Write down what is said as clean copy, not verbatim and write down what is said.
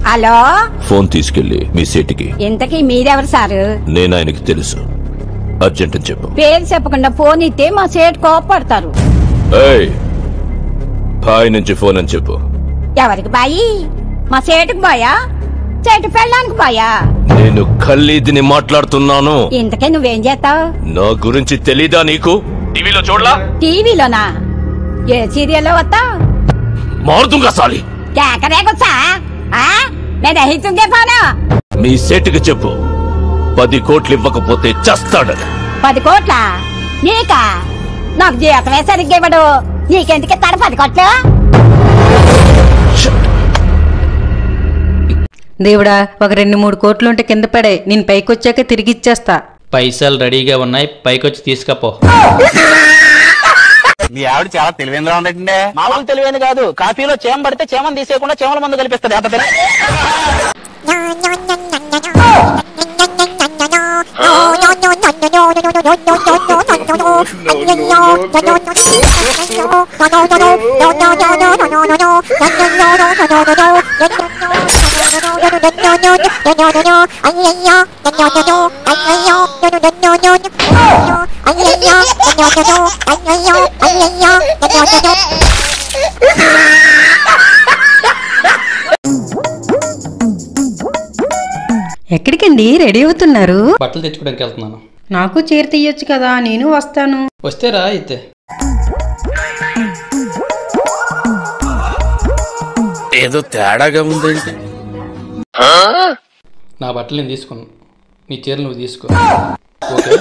Hello, phone తీసుకెళ్లి మీ సీటుకి. ఇంతకీ మీరెవరు సారు? నేను ఆయనకి తెలుసు, అర్జెంట్ అని చెప్పు. పేరు చెప్పకుండా ఫోన్ ఇస్తే మా సేటు కోపడతారు. ఏయ్, బాయ్ నుంచి ఫోన్ అని చెప్పు. ఎవరికి బాయి? మా సేటుకు బాయా? సేటు పెళ్ళానికి బాయా? నేను ఖల్లీదిని మాట్లాడుతున్నాను. ఇంతకీ నువ్వేం చేస్తావు? నా గురించి తెలీదా నీకు? టీవీలో చూడలా? టీవీలోనా? ఏ సీరియల్లో వస్తావు? మారుతుంగా సాలి. కేకరేకొచ్చా? నేను అహితుంగే పోను. మీ సెట్కి చెప్పు, 10 కోట్లు ఇవ్వకపోతే చస్తాడని. 10 కోట్లా? నీకా? నాకు జీతమే సరిగ్గా ఇవ్వడు. నీకెందుకు ఇస్తాడు 10 కోట్లు? దేవుడా, ఒక 2-3 కోట్లు ఉంటే కింద పడే, నేను పైకొచ్చాక తిరిగి ఇచ్చేస్తా. పైసలు రెడీగా ఉన్నాయి, పైకొచ్చి తీసుకపో. మీ ఆవిడ చాలా తెలివైనగా ఉందండి. మామూలు తెలివైన కాదు, కాఫీలో చేమ పడితే చేమను తీసేయకుండా చేమల మందు కలిపిస్తుంది. అంత ఎక్కడికండి రెడీ అవుతున్నారు? బట్టలు తెచ్చుకోవడానికి వెళ్తున్నాను. నాకు చీర తీయొచ్చు కదా, నేను వస్తాను. వస్తే రా అయితే. ఏదో తేడాగా ఉందండి. నా బట్టలు నేను తీసుకున్నాను, నీ చీర నువ్వు తీసుకో. ఓకే.